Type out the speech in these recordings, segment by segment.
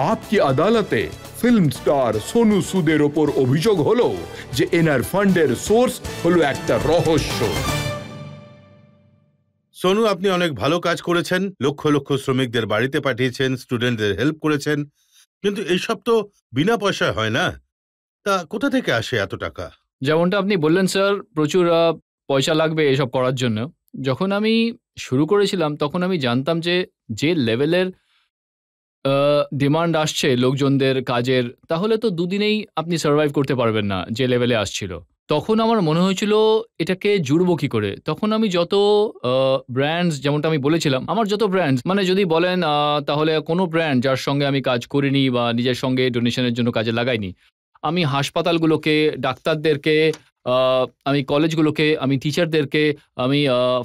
आपकी আদালতে film star Sonu সুদের ওপর অভিযোগ হলো যে এনার ফান্ডের সোর্স হলো একটা রহস্য। সোনু, আপনি অনেক ভালো কাজ করেছেন, লক্ষ লক্ষ শ্রমিকদের বাড়িতে পাঠিয়েছেন, স্টুডেন্টদের হেল্প করেছেন, কিন্তু এইসব তো বিনা পয়সায় হয় না। তা কোথা থেকে আসে এত টাকা? যেমনটা আপনি বললেন স্যার, প্রচুর পয়সা লাগবে এসব করার জন্য। যখন আমি শুরু করেছিলাম তখন আমি জানতাম যে লেভেলের ডিমান্ড আসছে লোকজনদের কাজের, তাহলে তো দুদিনেই আপনি সার্ভাইভ করতে পারবেন না যে লেভেলে আসছিল। তখন আমার মনে হয়েছিল এটাকে জুড়বো কি করে। তখন আমি যত ব্র্যান্ডস, যেমনটা আমি বলেছিলাম, আমার যত ব্র্যান্ডস, মানে যদি বলেন তাহলে কোনো ব্র্যান্ড যার সঙ্গে আমি কাজ করিনি বা নিজের সঙ্গে ডোনেশনের জন্য কাজে লাগাইনি, আমি হাসপাতালগুলোকে, ডাক্তারদেরকে, আমি কলেজগুলোকে, আমি টিচারদেরকে, আমি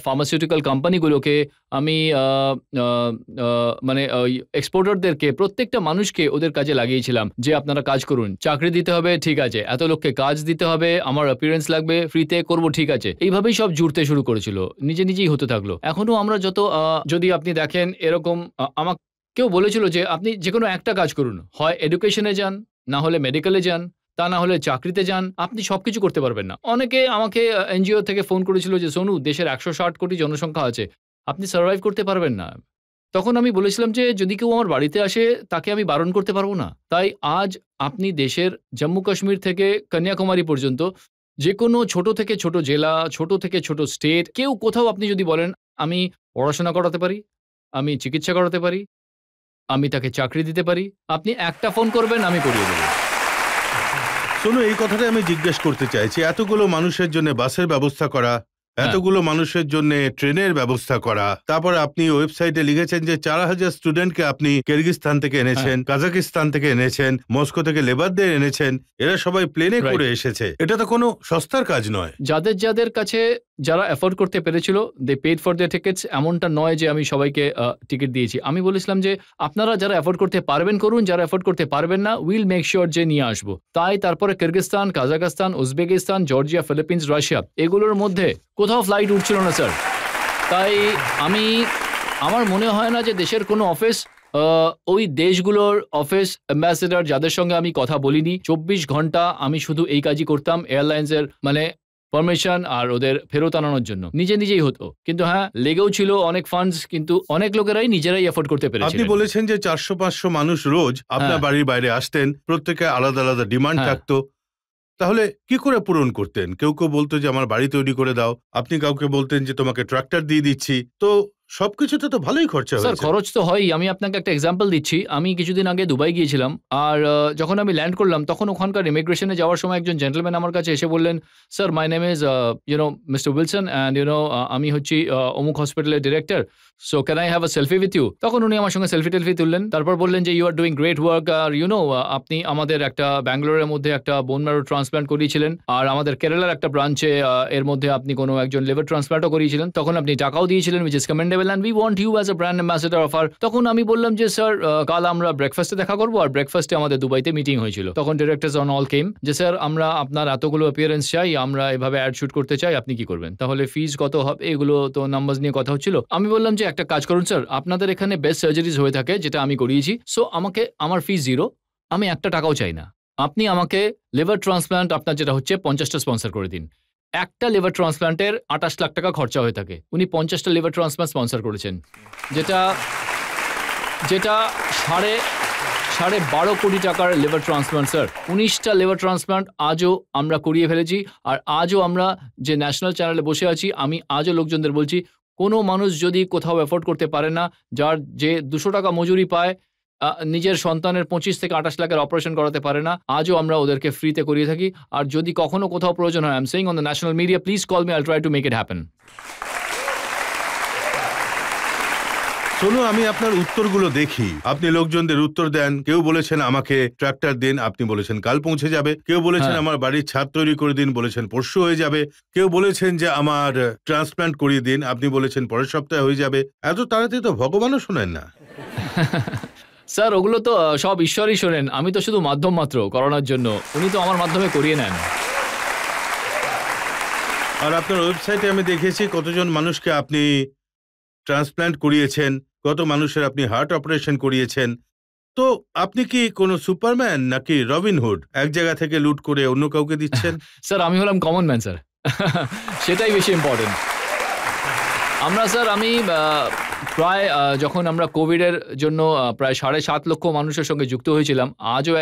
ফার্মাসিউটিক্যাল কোম্পানিগুলোকে, আমি মানে এক্সপোর্টারদেরকে, প্রত্যেকটা মানুষকে ওদের কাজে লাগিয়েছিলাম যে আপনারা কাজ করুন, চাকরি দিতে হবে ঠিক আছে, এত লোককে কাজ দিতে হবে, আমার অ্যাপিয়ারেন্স লাগবে, ফ্রিতে করব ঠিক আছে। এইভাবেই সব জুড়তে শুরু করেছিল, নিজেই হতে থাকলো। এখনো আমরা যত যদি আপনি দেখেন এরকম আমাকে কেউ বলেছিল যে আপনি যে কোনো একটা কাজ করুন, হয় এডুকেশনে যান, না হলে মেডিকেলে যান, তা না হলে চাকরিতে যান, আপনি সবকিছু করতে পারবেন না। অনেকে আমাকে এনজিও থেকে ফোন করেছিল যে সোনু, দেশের 160 কোটি জনসংখ্যা আছে, আপনি সার্ভাইভ করতে পারবেন না। তখন আমি বলেছিলাম যে যদি কেউ আমার বাড়িতে আসে তাকে আমি বারণ করতে পারবো না। তাই আজ আপনি দেশের জম্মু কাশ্মীর থেকে কন্যাকুমারী পর্যন্ত যে কোনো ছোট থেকে ছোট জেলা, ছোট থেকে ছোট স্টেট, কেউ কোথাও আপনি যদি বলেন আমি পড়াশোনা করাতে পারি, আমি চিকিৎসা করাতে পারি, আমি তাকে চাকরি দিতে পারি, আপনি একটা ফোন করবেন আমি করিয়ে দেবো। শোনো, এই কথাটা আমি জিজ্ঞেস করতে চাইছি, এতগুলো মানুষের জন্য বাসের ব্যবস্থা করা, এতগুলো মানুষের জন্য ট্রেনের ব্যবস্থা করা, তারপর আপনি ওয়েবসাইটে লিখেছেন যে 4000 স্টুডেন্টকে আপনি কিরগিজস্তান থেকে এনেছেন, কাজাকিস্তান থেকে এনেছেন, মস্কো থেকে লেবারদের এনেছেন, এরা সবাই প্লেনে করে এসেছে। এটা তো কোনো সস্তার কাজ নয়। যাদের কাছে যারা অ্যাফোর্ড করতে পেরেছিল, দে পেড ফর দেয়ার টিকেটস। এমনটা নয় যে আমি সবাইকে টিকিট দিয়েছি। আমি বলেছিলাম যে আপনারা যারা অ্যাফোর্ড করতে পারবেন করুন, যারা অ্যাফোর্ড করতে পারবেন না উইল মেক শিওর যে নিয়ে আসবো। তাই তারপরে Kyrgyzstan, Kazakhstan, Uzbekistan, Georgia, Philippines, Russia, এগুলোর মধ্যে কোথাও ফ্লাইট উঠছিল না স্যার। তাই আমার মনে হয় না যে দেশের কোনো অফিস, ওই দেশগুলোর অফিস অ্যাম্বাসেডর যাদের সঙ্গে আমি কথা বলিনি, 24 ঘন্টা আমি শুধু এই কাজই করতাম, এয়ারলাইন্সের মানে পারমিশন আর ওদের ফেরত আনানোর জন্য নিজেই হতো। কিন্তু হ্যাঁ, লেগেও ছিল অনেক ফান্ডস, কিন্তু অনেক লোকেরাই নিজেরাই এফোর্ড করতে পেরেছে। আপনি বলেছেন যে 400-500 মানুষ রোজ আপনার বাড়ির বাইরে আসতেন, প্রত্যেকে আলাদা আলাদা ডিমান্ড থাকতো, তাহলে কি করে পূরণ করতেন? কেউ বলতো যে আমার বাড়ি তৈরি করে দাও, আপনি কাউকে বলতেন যে তোমাকে ট্রাক্টর দিয়ে দিচ্ছি, তো সবকিছুতে তো ভালোই খরচা হয়েছে। স্যার খরচ তো হয়ই। আমি আপনাকে একটা এক্সাম্পল দিচ্ছি। আমি কিছুদিন আগে দুবাই গিয়েছিলাম, আর যখন আমি ল্যান্ড করলাম তখন ওখানকার ইমিগ্রেশনে যাওয়ার সময় একজন জেন্টলম্যান আমার কাছে এসে বললেন, sir my name is mister Wilson and আমি হচ্ছি অমুক হসপিটালের director, so can I have a selfie with you. তখন উনি আমার সঙ্গে সেলফি টেলফি তুললেন, তারপর বললেন যে you are doing great work, আর আপনি আমাদের একটা ব্যাঙ্গালোরের মধ্যে একটা বোন ম্যারো ট্রান্সপ্লান্ট করিয়েছিলেন, আর আমাদের কেরালার একটা ব্রাঞ্চে এর মধ্যে আপনি কোনো একজন লিভার ট্রান্সপ্লান্টও করিয়েছিলেন, তখন আপনি টাকাও দিয়েছিলেন, which is commendable and we want you as a brand ambassador of our. তখন আমি বললাম যে স্যার কাল আমরা ব্রেকফাস্টে দেখা করবো, আর ব্রেকফাস্টে আমাদের দুবাইতে মিটিং হয়েছিল। তখন ডিরেক্টরস অন অল কেম যে স্যার আমরা আপনার এতগুলো অ্যাপিয়ারেন্স চাই, আমরা এভাবে অ্যাড শুট করতে চাই, আপনি কি করবেন, তাহলে ফিজ কত হবে, এগুলো তো নাম্বারস নিয়ে কথা হচ্ছিল। আমি বললাম যে একটা কাজ করুন স্যার, আপনাদের এখানে বেস্ট সার্জারিজ হয়ে থাকে যেটা আমি করিয়েছি, সো আমার ফিজ 0, আমি একটা টাকাও চাই না, আপনি আমাকে লিভার ট্রান্সপ্লান্ট আপনার যেটা হচ্ছে 50টা স্পন্সর করে দিন। একটা লিভার ট্রান্সপ্লান্টের 28 লাখ টাকা খরচা হয়ে থাকে, উনি 50টা লিভার ট্রান্সপ্লান্ট স্পন্সর করেছেন, যেটা সাড়ে 12 কোটি টাকার লিভার ট্রান্সপ্লান্ট স্যার। 19টা লিভার ট্রান্সপ্লান্ট আজও আমরা করিয়ে ফেলেছি, আর আজও আমরা যে ন্যাশনাল চ্যানেলে বসে আছি, আমি আজও লোকজনদের বলছি, কোনো মানুষ যদি কোথাও অ্যাফোর্ড করতে পারে না, যে 200 টাকা মজুরি পায়, নিজের সন্তানের 25 থেকে 28 লাখের অপারেশন করাতে পারে না, আজও আমরা ওদেরকে ফ্রিতে করিয়ে থাকি। আর যদি কখনো কোথাও প্রয়োজন হয়, I am saying on the national media, please call me, I will try to make it happen. শোনো, আমি আপনার উত্তরগুলো দেখি, আপনি লোকজনদের উত্তর দেন। কেউ বলেছেন আমাকে ট্রাক্টর দিন, আপনি বলেছেন কাল পৌঁছে যাবে। কেউ বলেছেন আমার বাড়ির ছাদ তৈরি করে দিন, বলেছেন পরশু হয়ে যাবে। কেউ বলেছেন যে আমার ট্রান্সপ্লান্ট করিয়ে দিন, আপনি বলেছেন পরের সপ্তাহে হয়ে যাবে। এত তাড়াতাড়ি তো ভগবানও শোনেন না। স্যার ওগুলো তো সব ঈশ্বরই শোনেন, আমি তো শুধু মাধ্যম মাত্র করানোর জন্য, উনি তো আমার মাধ্যমে করিয়ে নেন। আর আপনার ওয়েবসাইটে আমি দেখেছি কতজন মানুষকে আপনি ট্রান্সপ্লান্ট করিয়েছেন, কত মানুষের আপনি হার্ট অপারেশন করিয়েছেন। তো আপনি কি কোনো সুপারম্যান নাকি রবিনহুড, এক জায়গা থেকে লুট করে অন্য কাউকে দিচ্ছেন? স্যার আমি হলাম কমন ম্যান স্যার। সেটাই বেশি ইম্পর্টেন্ট। আমরা স্যার আমি প্রায় যখন আমরা কোভিডের জন্য প্রায় 7.5 লক্ষ মানুষের সঙ্গে যুক্ত হয়েছিলাম, আজও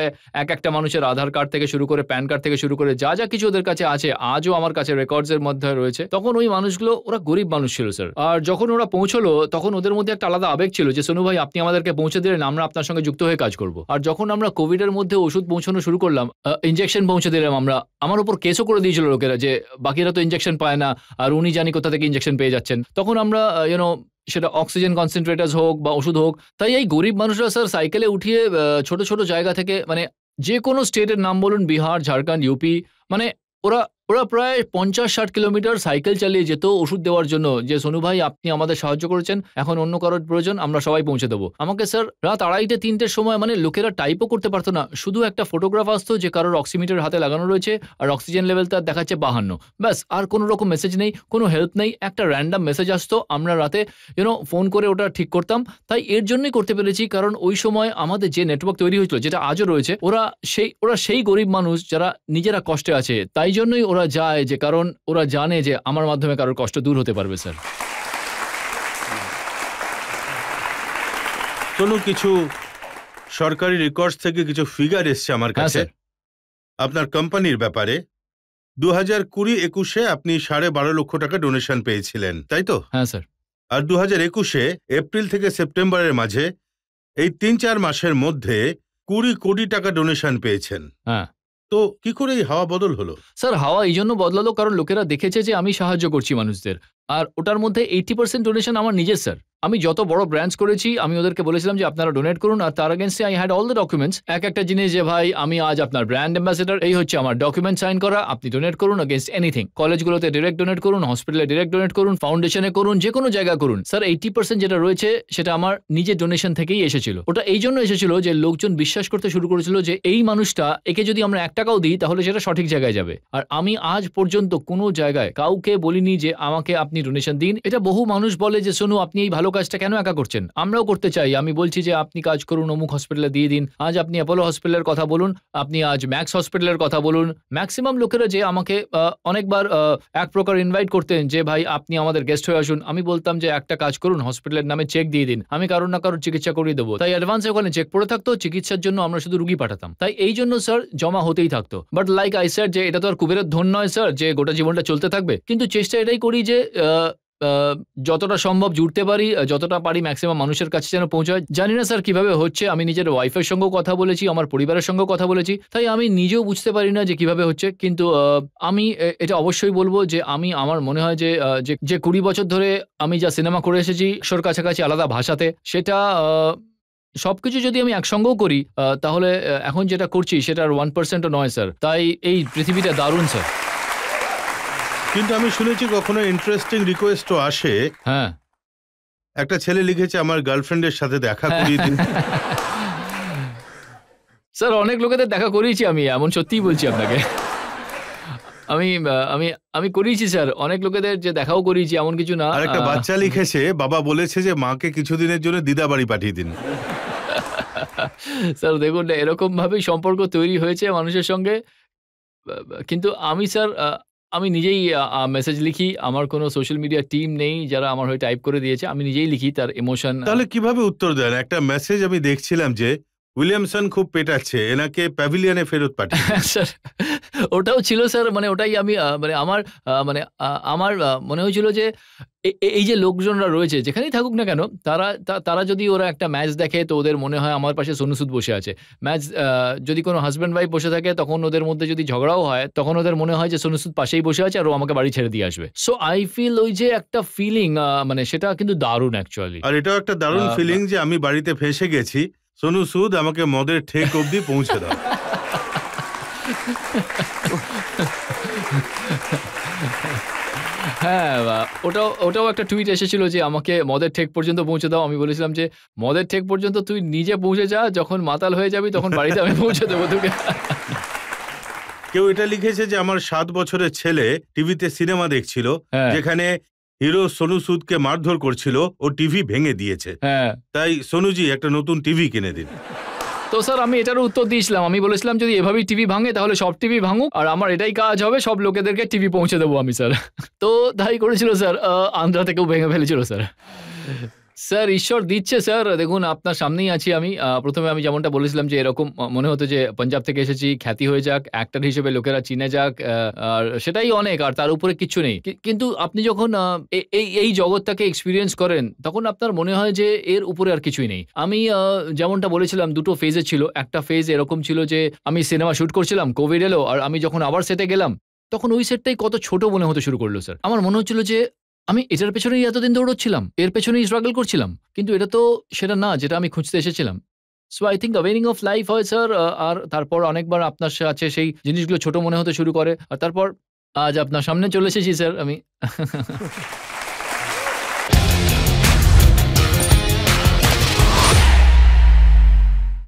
একটা মানুষের আধার কার্ড থেকে শুরু করে প্যান কার্ড থেকে শুরু করে যা যা কিছু ওদের কাছে আছে আজও আমার কাছে রেকর্ডসের মধ্যে রয়েছে। তখন ওই মানুষগুলো ওরা গরিব মানুষ ছিল স্যার। আর যখন ওরা পৌঁছলো তখন ওদের মধ্যে একটা আলাদা আবেগ ছিল যে সোনু ভাই আপনি আমাদেরকে পৌঁছে দিলেন, আমরা আপনার সঙ্গে যুক্ত হয়ে কাজ করব। আর যখন আমরা কোভিডের মধ্যে ওষুধ পৌঁছানো শুরু করলাম, ইনজেকশন পৌঁছে দিলাম আমরা, আমার উপর কেসও করে দিয়েছিল লোকেরা যে বাকিরা তো ইনজেকশন পায় না আর উনি জানি কোথা থেকে ইনজেকশন পেয়ে যাচ্ছেন। তখন আমরা সেটা অক্সিজেন কনসেন্ট্রেটার্স হোক বা ওষুধ হোক, তাই এই গরিব মানুষরা স্যার সাইকেলে উঠিয়ে ছোট ছোট জায়গা থেকে মানে যে কোনো স্টেটের নাম বলুন, বিহার, ঝাড়খণ্ড, ইউপি, মানে ওরা প্রায় 50-60 কিলোমিটার সাইকেল চালিয়ে যেত ওষুধ দেওয়ার জন্য যে সোনু ভাই আপনি আমাদের সাহায্য করেছেন, এখন অন্য কারোর প্রয়োজন আমরা সবাই পৌঁছে দেবো। আমাকে স্যার রাত 2:30-3টের সময় মানে লোকেরা টাইপও করতে পারতো না, শুধু একটা ফটোগ্রাফ আসতো যে কারোর অক্সিমিটার হাতে লাগানো রয়েছে আর অক্সিজেন লেভেল তার দেখাচ্ছে 52, ব্যাস, আর কোনো রকম মেসেজ নেই, কোনো হেল্প নেই, একটা র্যান্ডাম মেসেজ আসতো, আমরা রাতে ফোন করে ওটা ঠিক করতাম। তাই এর জন্যই করতে পেরেছি কারণ ওই সময় আমাদের যে নেটওয়ার্ক তৈরি হয়েছিল, যেটা আজও রয়েছে, ওরা সেই গরিব মানুষ যারা নিজেরা কষ্টে আছে, তাই জন্যই ওরা যায়, যে কারণ ওরা জানে যে আমার মাধ্যমে কারোর কষ্ট দূর হতে পারবে স্যার। কোনো কিছু সরকারি রেকর্ডস থেকে কিছু ফিগার এসছে আমার কাছে আপনার কোম্পানির ব্যাপারে। 2020-21 আপনি 12.5 লক্ষ টাকা ডোনেশন পেয়েছিলেন, তাই তো? হ্যাঁ স্যার। আর 2021 এপ্রিল থেকে সেপ্টেম্বরের মাঝে এই 3-4 মাসের মধ্যে 20 কোটি টাকা ডোনেশন পেয়েছেন। হ্যাঁ। তো কি করে এই হাওয়া বদল হলো? স্যার হাওয়া এই জন্য বদলালো কারণ লোকেরা দেখেছে যে আমি সাহায্য করছি মানুষদের, আর ওটার মধ্যে 80% ডোনেশন আমার নিজের স্যার। আমি যত বড় ব্র্যান্ডস করেছি আমি ওদেরকে বলেছিলাম যে আপনারা ডোনেট করুন, আর তার এগেইনস্টে I had all the documents, একটা জিনিস যে ভাই আমি আজ আপনার ব্র্যান্ড অ্যাম্বাসেডর, এই হচ্ছে আমার ডকুমেন্ট সাইন করা, আপনি ডোনেট করুন এগেইনস্ট এনিথিং। কলেজগুলোতে ডিরেক্ট ডোনেট করুন, হসপিটালে ডিরেক্ট ডোনেট করুন, ফাউন্ডেশনে করুন, যে কোনো জায়গা করুন স্যার। 80% যেটা রয়েছে সেটা আমার নিজের ডোনেশন থেকেই এসেছিল। ওটা এই জন্য এসেছিল যে লোকজন বিশ্বাস করতে শুরু করেছিল যে এই মানুষটা, একে যদি আমরা 1 টাকাও দিই তাহলে সেটা সঠিক জায়গায় যাবে। আর আমি আজ পর্যন্ত কোনো জায়গায় কাউকে বলিনি যে আমাকে আপনি ডোনেশন দিন। এটা বহু মানুষ বলে যে সোনু আপনি এই ভালো কাজটা কেন একা করছেন, আমরাও করতে চাই। আমি বলছি যে আপনি কাজ করুন, অমুক হসপিটালে দিয়ে দিন, আজ আপনি অ্যাপোলো হসপিটালের কথা বলুন, আপনি আজ ম্যাক্স হসপিটালের কথা বলুন। ম্যাক্সিমাম লোকেরা যে আমাকে অনেকবার এক প্রকার ইনভাইট করতেন যে ভাই আপনি আমাদের গেস্ট হয়ে আসুন, আমি বলতাম যে একটা কাজ করুন, হসপিটালের নামে চেক দিয়ে দিন, আমি কারোর না কারোর চিকিৎসা করিয়ে দেবো। তাই অ্যাডভান্সে ওখানে চেক পড়ে থাকতো, চিকিৎসার জন্য আমরা শুধু রুগী পাঠাতাম। তাই এই জন্য স্যার জমা হতেই থাকতো। বাট লাইক আই সেড যে এটা তো আর কুবেরের ধন নয় স্যার যে গোটা জীবনটা চলতে থাকবে, কিন্তু চেষ্টা এটাই করি যে যতটা সম্ভব জুড়তে পারি, যতটা পারি ম্যাক্সিমাম মানুষের কাছে যেন পৌঁছায়। জানি না স্যার কিভাবে হচ্ছে, আমি নিজের ওয়াইফের সঙ্গেও কথা বলেছি, আমার পরিবারের সঙ্গেও কথা বলেছি, তাই আমি নিজেও বুঝতে পারি না যে কিভাবে হচ্ছে। কিন্তু আমি এটা অবশ্যই বলবো যে আমার মনে হয় যে 20 বছর ধরে আমি যা সিনেমা করে এসেছি 100-র কাছাকাছি আলাদা ভাষাতে, সেটা সবকিছু যদি আমি একসঙ্গেও করি তাহলে এখন যেটা করছি সেটার 1%ও নয় স্যার। তাই এই পৃথিবীটা দারুণ স্যার। কিন্তু আমি শুনেছি কখনো ইন্টারেস্টিং রিকোয়েস্টও আসে। হ্যাঁ, একটা ছেলে লিখেছে আমার গার্লফ্রেন্ডের সাথে দেখা করিয়ে দিন। স্যার অনেক লোকেদের দেখা করিয়েছি আমি, এমন সত্যিই বলছি আপনাকে। আমি করিয়েছি স্যার, অনেক লোকেদের যে দেখাও করিয়েছি, এমন কিছু না। আর একটা বাচ্চা লিখেছে বাবা বলেছে যে মাকে কিছুদিনের জন্য দিদা বাড়ি পাঠিয়ে দিন। স্যার দেখুন এরকম ভাবেই সম্পর্ক তৈরি হয়েছে মানুষের সঙ্গে। কিন্তু আমি স্যার আমি নিজেই মেসেজ লিখি, আমার কোনো সোশ্যাল মিডিয়া টিম নেই যারা আমার হয়ে টাইপ করে দিয়েছে, আমি নিজেই লিখি তার ইমোশন। তাহলে কিভাবে উত্তর দেন? একটা মেসেজ আমি দেখছিলাম যে উইলিয়ামসন খুব পেটাচ্ছে, এনাকে প্যাভিলিয়নে ফেরত পাঠিয়ে। স্যার ওটাও ছিল স্যার, মানে ওটাই আমি আমার মনে হয়েছিল যে এই যে লোকজনরা রয়েছে যেখানেই থাকুক না কেন, তারা যদি ওরা একটা ম্যাচ দেখে তো ওদের মনে হয় আমার পাশে সোনু সুদ বসে আছে। ম্যাচ যদি কোনো হাজব্যান্ড ওয়াইফ বসে থাকে তখন ওদের মধ্যে যদি ঝগড়াও হয় তখন ওদের মনে হয় যে সোনু সুদ পাশেই বসে আছে আর ও আমাকে বাড়ি ছেড়ে দিয়ে আসবে। সো আই ফিল ওই যে একটা ফিলিং, মানে সেটা কিন্তু দারুণ অ্যাকচুয়ালি। আর এটাও একটা দারুণ ফিলিং যে আমি বাড়িতে ফেঁসে গেছি, সোনু সুদ আমাকে মদের ঠেক অবধি পৌঁছে দাও। হ্যাঁ, ওটাও একটা টুইট এসেছিল যে আমাকে মদের ঠেক পর্যন্ত পৌঁছে দাও। আমি বলেছিলাম যে মদের ঠেক পর্যন্ত তুই নিজে পৌঁছে যা, যখন মাতাল হয়ে যাবি তখন বাড়িতে আমি পৌঁছে দেবো তোকে। কেউ এটা লিখেছে যে আমার 7 বছরের ছেলে টিভিতে সিনেমা দেখছিল, যেখানে হিরো সোনু সুদকে মারধর করছিল, ও টিভি ভেঙে দিয়েছে। তাই সোনুজি একটা নতুন টিভি কিনে দিন। তো স্যার আমি এটারও উত্তর দিয়েছিলাম, আমি বলেছিলাম যদি এভাবেই টিভি ভাঙে তাহলে সব টিভি ভাঙুক, আর আমার এটাই কাজ হবে, সব লোকেদেরকে টিভি পৌঁছে দেবো আমি স্যার। তো তাই করেছিল স্যার, আন্ধ্রা থেকেও ভেঙে ফেলেছিল স্যার। স্যার ঈশ্বর দিচ্ছে স্যার, দেখুন আপনার সামনেই আছি আমি। প্রথমে আমি যেমনটা বলেছিলাম যে এরকম মনে হতো যে পাঞ্জাব থেকে এসেছি, খ্যাতি হয়ে যাক, অ্যাক্টর হিসেবে লোকেরা চিনে যাক, আর সেটাই অনেক, আর তার উপরে কিচ্ছু নেই। কিন্তু আপনি যখন এই জগৎটাকে এক্সপিরিয়েন্স করেন তখন আপনার মনে হয় যে এর উপরে আর কিছুই নেই। আমি যেমনটা বলেছিলাম দুটো ফেজে ছিল। একটা ফেজ এরকম ছিল যে আমি সিনেমা শুট করছিলাম, কোভিড এলো, আর আমি যখন আবার সেটে গেলাম তখন ওই সেটটাই কত ছোট মনে হতে শুরু করলো স্যার। আমার মনে হচ্ছিল যে আমি এটার পেছনেই এতদিন দৌড়চ্ছিলাম, এর পেছনেই স্ট্রাগল করছিলাম, কিন্তু এটা তো সেটা না যেটা আমি খুঁজতে এসেছিলাম। So I think the meaning of life হয় স্যার, আর তারপর অনেকবার আপনার সাথে সেই জিনিসগুলো ছোট মনে হতে শুরু করে, আর তারপর আজ আপনার সামনে চলে এসেছি স্যার আমি।